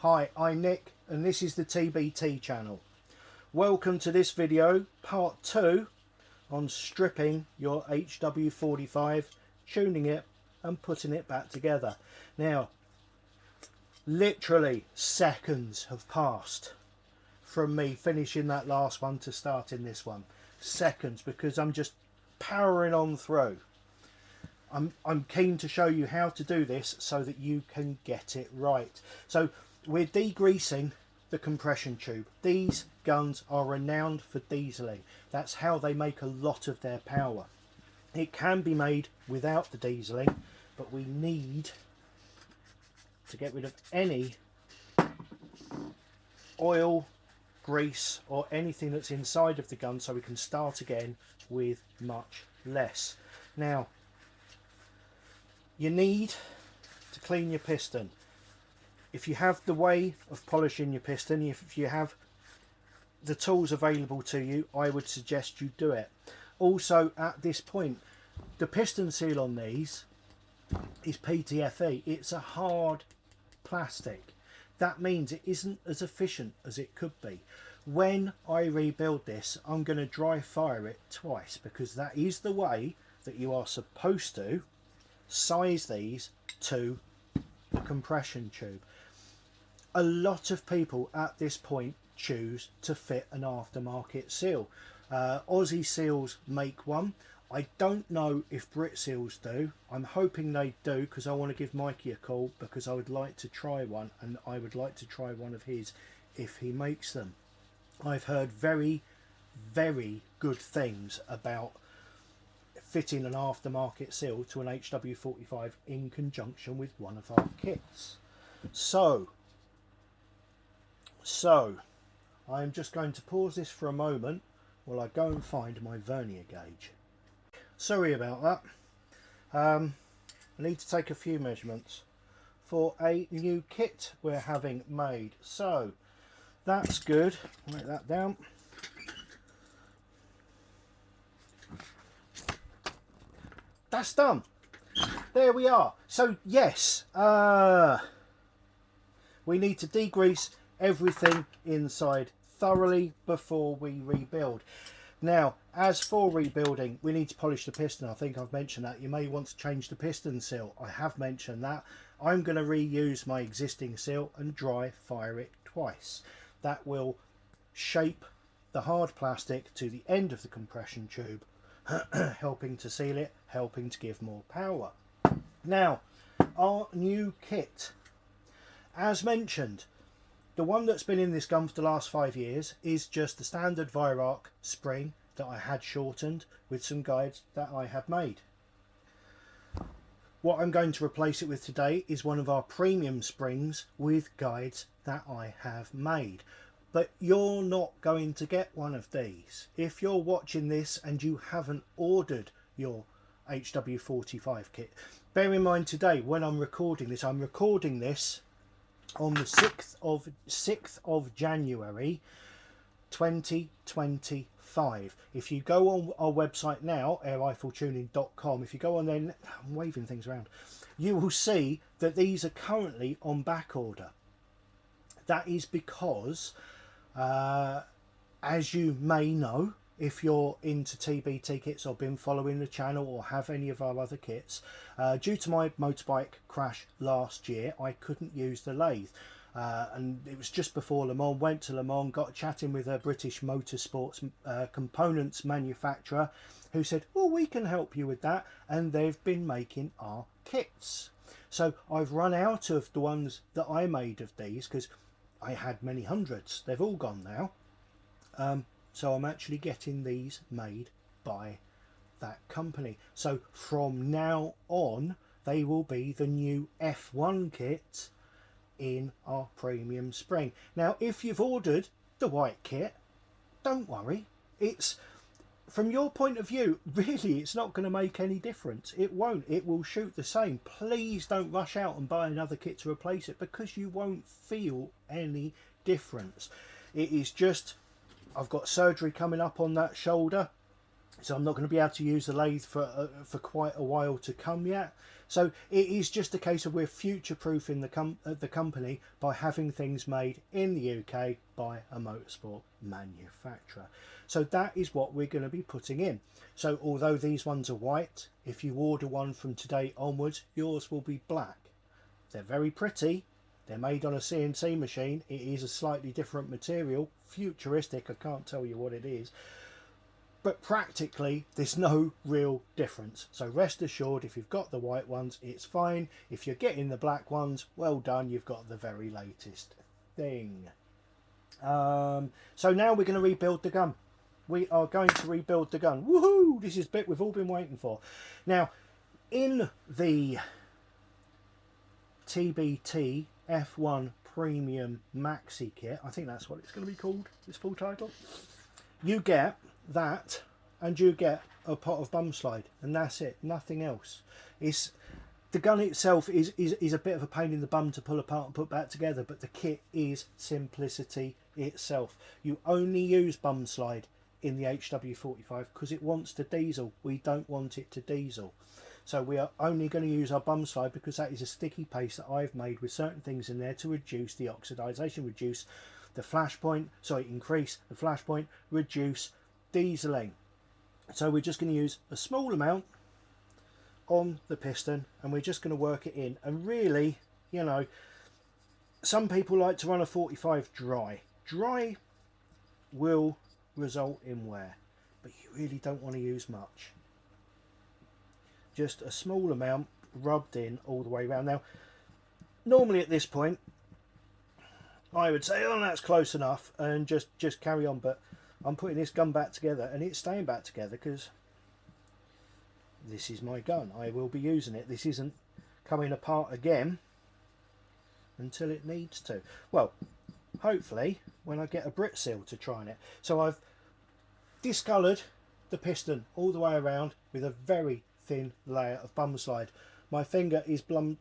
Hi, I'm Nick and this is the TbT channel. Welcome to this video, part 2 on stripping your HW45, tuning it and putting it back together. Now, literally seconds have passed from me finishing that last one to starting this one. Seconds, because I'm just powering on through. I'm keen to show you how to do this so that you can get it right. So we're degreasing the compression tube. These guns are renowned for dieseling. That's how they make a lot of their power. It can be made without the dieseling, but we need to get rid of any oil, grease or anything that's inside of the gun so we can start again with much less. Now, you need to clean your piston. If you have the way of polishing your piston, if you have the tools available to you, I would suggest you do it. Also, at this point, the piston seal on these is PTFE. It's a hard plastic. That means it isn't as efficient as it could be. When I rebuild this, I'm going to dry fire it twice, because that is the way that you are supposed to size these to the compression tube. A lot of people at this point choose to fit an aftermarket seal. Aussie Seals make one. I don't know if Brit Seals do. I'm hoping they do, because I want to give Mikey a call, because I would like to try one, and I would like to try one of his if he makes them. I've heard very, very good things about fitting an aftermarket seal to an HW45 in conjunction with one of our kits. So I'm just going to pause this for a moment while I go and find my vernier gauge. Sorry about that. I need to take a few measurements for a new kit we're having made. So that's good. Write that down. That's done. There we are. So yes, we need to degrease everything inside thoroughly before we rebuild. Now, as for rebuilding, we need to polish the piston. I think I've mentioned that. You may want to change the piston seal. I have mentioned that. I'm going to reuse my existing seal and dry fire it twice. That will shape the hard plastic to the end of the compression tube, helping to seal it, helping to give more power. Now, our new kit. As mentioned, the one that's been in this gun for the last 5 years is just the standard Weihrauch spring that I had shortened with some guides that I had made. What I'm going to replace it with today is one of our premium springs with guides that I have made. But you're not going to get one of these. If you're watching this and you haven't ordered your HW45 kit, bear in mind today when I'm recording this on the 6th of January 2025. If you go on our website now, airrifletuning.com, if you go on there, I'm waving things around, you will see that these are currently on back order. That is because, as you may know, if you're into TbT kits or been following the channel or have any of our other kits, due to my motorbike crash last year, I couldn't use the lathe. And it was just before Le Mans. Went to Le Mans, got chatting with a British motorsports components manufacturer who said, oh, we can help you with that, and they've been making our kits. So I've run out of the ones that I made of these, because I had many hundreds. They've all gone now. So I'm actually getting these made by that company. So from now on, they will be the new F1 kit in our premium spring. Now, if you've ordered the white kit, don't worry. It's, from your point of view, really, it's not going to make any difference. It won't. It will shoot the same. Please don't rush out and buy another kit to replace it, because you won't feel any difference. It is just, I've got surgery coming up on that shoulder. so I'm not going to be able to use the lathe for quite a while to come yet. So it is just a case of we're future-proofing the company by having things made in the UK by a motorsport manufacturer. So that is what we're going to be putting in. So although these ones are white, if you order one from today onwards, yours will be black. They're very pretty. They're made on a CNC machine. It is a slightly different material, futuristic. I can't tell you what it is. But practically there's no real difference, so rest assured, if you've got the white ones, it's fine. If you're getting the black ones, well done, you've got the very latest thing. So now we're going to rebuild the gun. We are going to rebuild the gun. Woohoo! This is the bit we've all been waiting for. Now, in the TbT F1 Premium Maxi Kit, I think that's what it's going to be called, its full title, you get that, and you get a pot of bum slide, and that's it, nothing else. It's the gun itself is a bit of a pain in the bum to pull apart and put back together, but the kit is simplicity itself. You only use bum slide in the HW45 because it wants to diesel. We don't want it to diesel, so we are only going to use our bum slide because that is a sticky paste that I've made with certain things in there to reduce the oxidization, reduce the flash point, sorry, increase the flash point, reduce dieseling. So we're just going to use a small amount on the piston, and we're just going to work it in. And really, you know, some people like to run a 45 dry will result in wear, but you really don't want to use much. Just a small amount rubbed in all the way around. Now normally at this point I would say, oh, that's close enough, and just carry on, but I'm putting this gun back together, and it's staying back together because this is my gun. I will be using it. This isn't coming apart again until it needs to. Well, hopefully when I get a Brit seal to try on it. So I've discoloured the piston all the way around with a very thin layer of bum slide. My finger is bum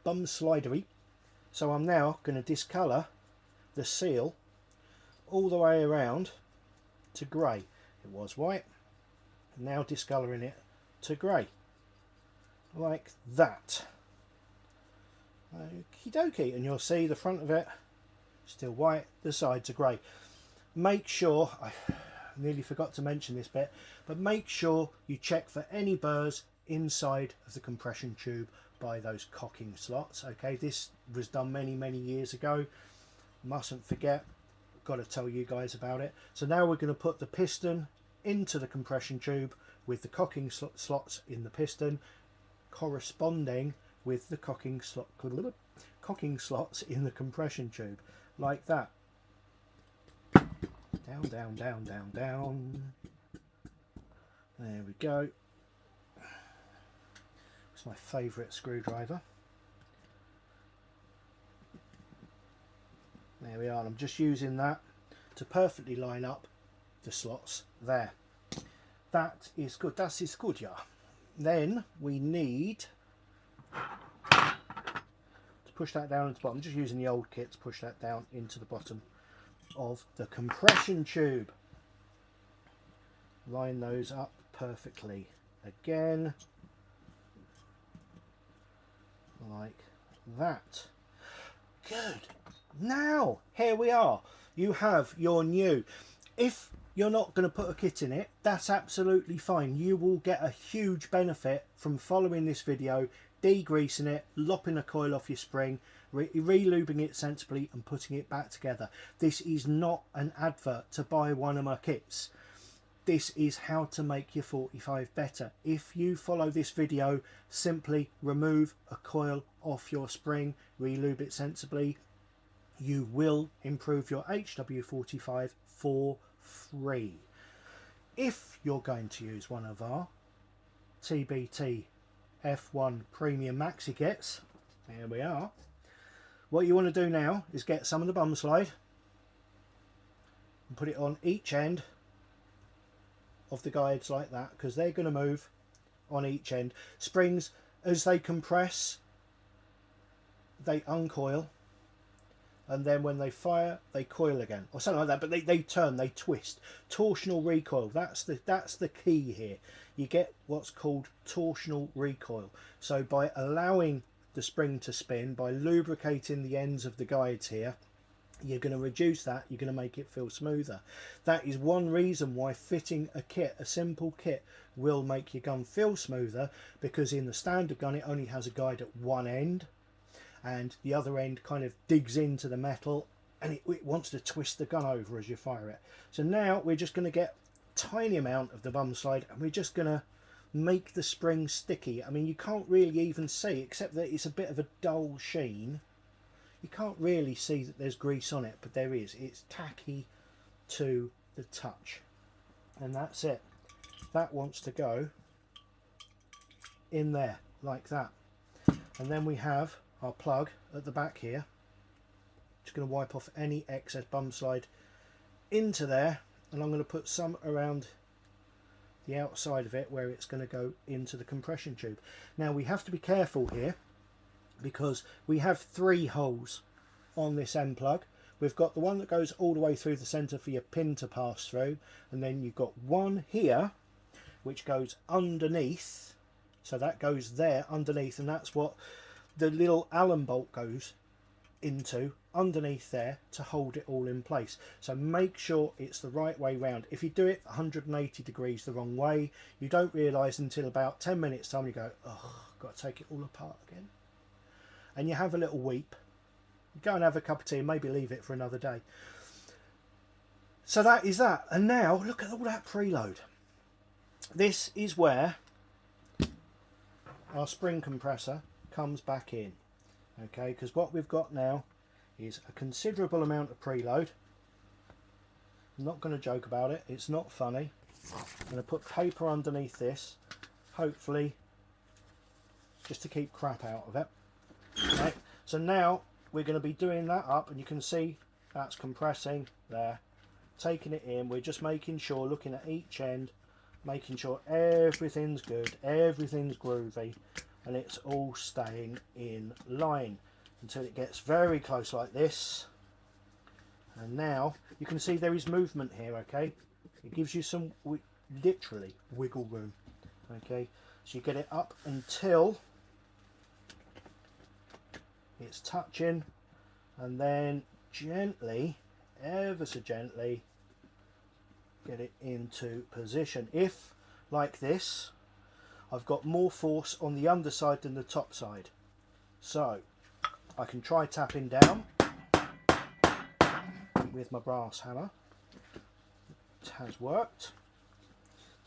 slidery, so I'm now going to discolour the seal all the way around to grey. It was white, now discolouring it to grey, like that. Okie dokie, and you'll see the front of it still white, the sides are grey. Make sure, I nearly forgot to mention this bit, but make sure you check for any burrs inside of the compression tube by those cocking slots. Okay, this was done many years ago, mustn't forget. Got to tell you guys about it. So now we're going to put the piston into the compression tube with the cocking slots in the piston corresponding with the cocking slots in the compression tube, like that. Down, down, down, down, down. There we go. It's my favourite screwdriver. There we are, and I'm just using that to perfectly line up the slots there. That is good, that is good, yeah. Then we need to push that down into the bottom. I'm just using the old kit to push that down into the bottom of the compression tube. Line those up perfectly again, like that. Good. Now here we are, you have your new, if you're not going to put a kit in it, that's absolutely fine. You will get a huge benefit from following this video, degreasing it, lopping a coil off your spring, re-lubing it sensibly and putting it back together. This is not an advert to buy one of my kits. This is how to make your 45 better. If you follow this video, simply remove a coil off your spring, re-lube it sensibly, you will improve your HW45 for free. If you're going to use one of our TbT F1 Premium Maxi kits, here we are, what you want to do now is get some of the bum slide and put it on each end of the guides like that, because they're going to move on each end. Springs, as they compress, they uncoil, and then when they fire they coil again or something like that, but they turn, they twist. Torsional recoil, that's the key here. You get what's called torsional recoil. So by allowing the spring to spin, by lubricating the ends of the guides here, you're going to reduce that, you're going to make it feel smoother. That is one reason why fitting a kit, a simple kit, will make your gun feel smoother, because in the standard gun it only has a guide at one end, and the other end kind of digs into the metal and it wants to twist the gun over as you fire it. So now we're just going to get a tiny amount of the bum slide and we're just going to make the spring sticky. I mean, you can't really even see, except that it's a bit of a dull sheen. You can't really see that there's grease on it, but there is. It's tacky to the touch, and that's it. That wants to go in there like that. And then we have our plug at the back here. Just going to wipe off any excess bum slide into there, and I'm going to put some around the outside of it where it's going to go into the compression tube. Now we have to be careful here, because we have 3 holes on this end plug. We've got the one that goes all the way through the center for your pin to pass through, and then you've got one here which goes underneath, so that goes there underneath, and that's what the little Allen bolt goes into underneath there to hold it all in place. So make sure it's the right way round. If you do it 180 degrees the wrong way, you don't realise until about 10 minutes time you go, oh, got to take it all apart again. And you have a little weep, go and have a cup of tea and maybe leave it for another day. So that is that. And now look at all that preload. This is where our spring compressor comes back in, okay, because what we've got now is a considerable amount of preload. I'm not going to joke about it, it's not funny. I'm going to put paper underneath this, hopefully just to keep crap out of it. Right, so now we're going to be doing that up, and you can see that's compressing there, taking it in. We're just making sure, looking at each end, making sure everything's good, everything's groovy, and it's all staying in line until it gets very close like this. And now you can see there is movement here, okay? It gives you some literally wiggle room, okay? So you get it up until it's touching, and then gently, ever so gently, get it into position. If, like this, I've got more force on the underside than the top side, so I can try tapping down with my brass hammer. It has worked.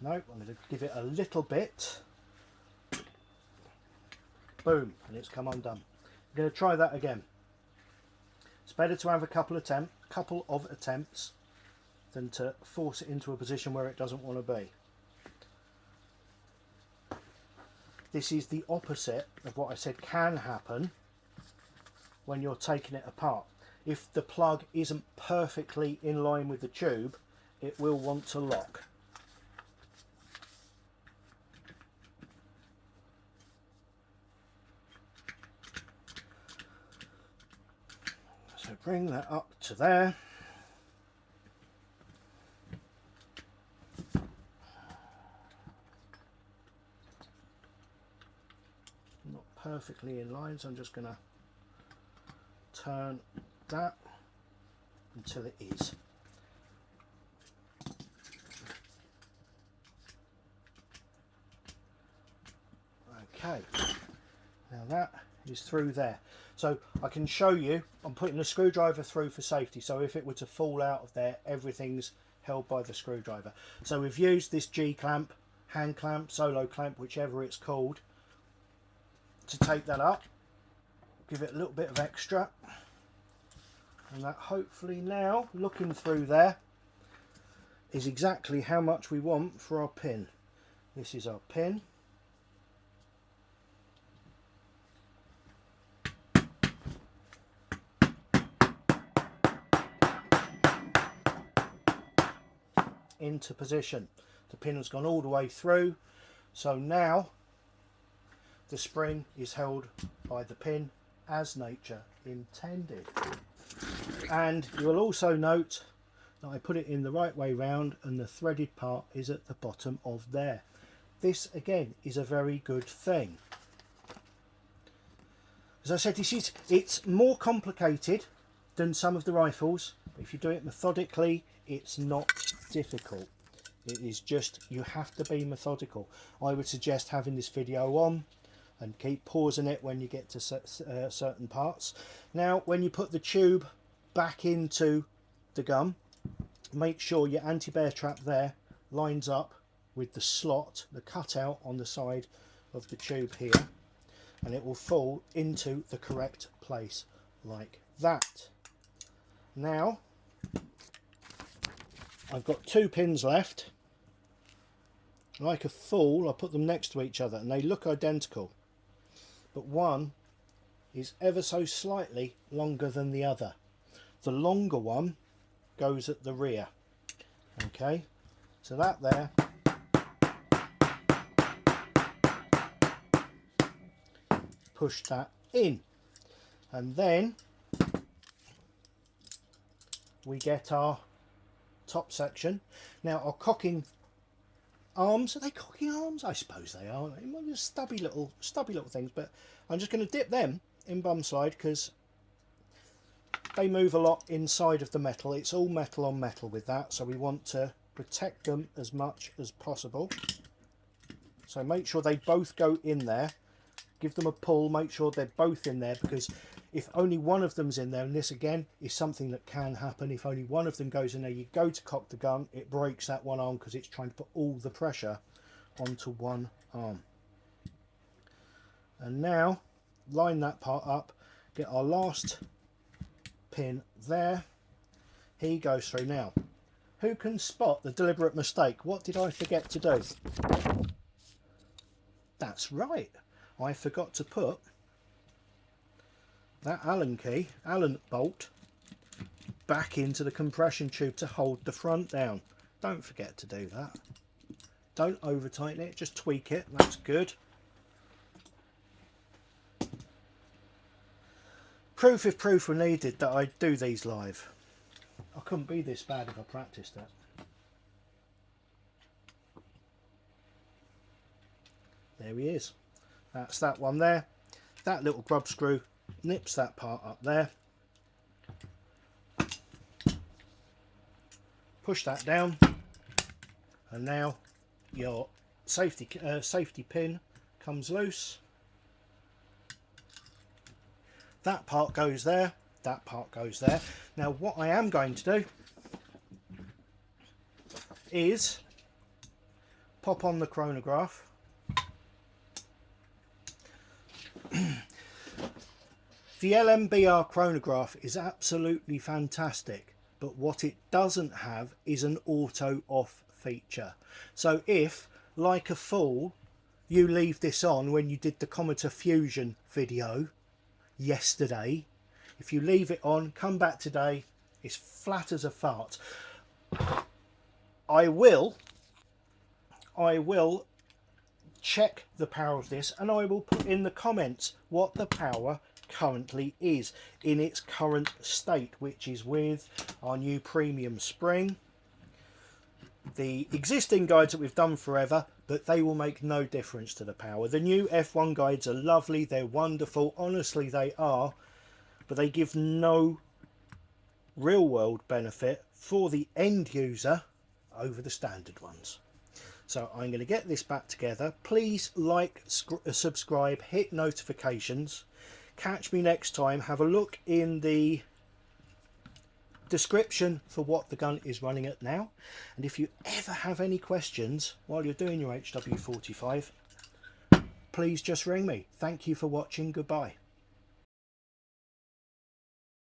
No, I'm going to give it a little bit. Boom, and it's come undone. I'm going to try that again. It's better to have a couple of attempts than to force it into a position where it doesn't want to be. This is the opposite of what I said can happen when you're taking it apart. If the plug isn't perfectly in line with the tube, it will want to lock. So bring that up to there. Not perfectly in line, so I'm just going to turn that until it is. Okay, now that is through there. So I can show you, I'm putting the screwdriver through for safety, so if it were to fall out of there, everything's held by the screwdriver. So we've used this G-clamp, hand clamp, solo clamp, whichever it's called, to take that up, give it a little bit of extra, and that hopefully now, looking through there, is exactly how much we want for our pin. This is our pin. Into position. The pin has gone all the way through, so now the spring is held by the pin as nature intended. And you will also note that I put it in the right way round and the threaded part is at the bottom of there. This again is a very good thing. As I said, it's more complicated than some of the rifles. If you do it methodically, it's not difficult. It is just, you have to be methodical. I would suggest having this video on and keep pausing it when you get to certain parts. Now, when you put the tube back into the gun, make sure your anti-bear trap there lines up with the slot, the cutout on the side of the tube here, and it will fall into the correct place like that. Now, I've got 2 pins left. Like a fool, I put them next to each other and they look identical, but one is ever so slightly longer than the other. The longer one goes at the rear. Okay, so that there push that in, and then we get our top section. Now, our cocking arms, are they cocking arms? I suppose they are. They might be stubby little things, but I'm just going to dip them in bum slide because they move a lot inside of the metal. It's all metal on metal with that, so we want to protect them as much as possible. So make sure they both go in there. Give them a pull, make sure they're both in there, because if only one of them's in there, and this again is something that can happen, if only one of them goes in there, you go to cock the gun, it breaks that one arm because it's trying to put all the pressure onto one arm. And now line that part up, get our last pin there, he goes through. Now, who can spot the deliberate mistake? What did I forget to do? That's right, I forgot to put that Allen bolt back into the compression tube to hold the front down. Don't forget to do that. Don't over tighten it, just tweak it. That's good. Proof if proof were needed that I do these live. I couldn't be this bad if I practiced it. There he is. That's that one there. That little grub screw nips that part up there. Push that down, and now your safety pin comes loose. That part goes there. That part goes there. Now, what I am going to do is pop on the chronograph. The LMBR chronograph is absolutely fantastic, but what it doesn't have is an auto off feature. So if, like a fool, you leave this on when you did the Cometer Fusion video yesterday, if you leave it on, come back today, it's flat as a fart. I will check the power of this, and I will put in the comments what the power currently is in its current state, which is with our new premium spring. The existing guides that we've done forever, but they will make no difference to the power. The new F1 guides are lovely, they're wonderful, honestly they are, but they give no real world benefit for the end user over the standard ones. So I'm going to get this back together. Please like, subscribe, hit notifications. Catch me next time. Have a look in the description for what the gun is running at now. And if you ever have any questions while you're doing your HW45, please just ring me. Thank you for watching. Goodbye.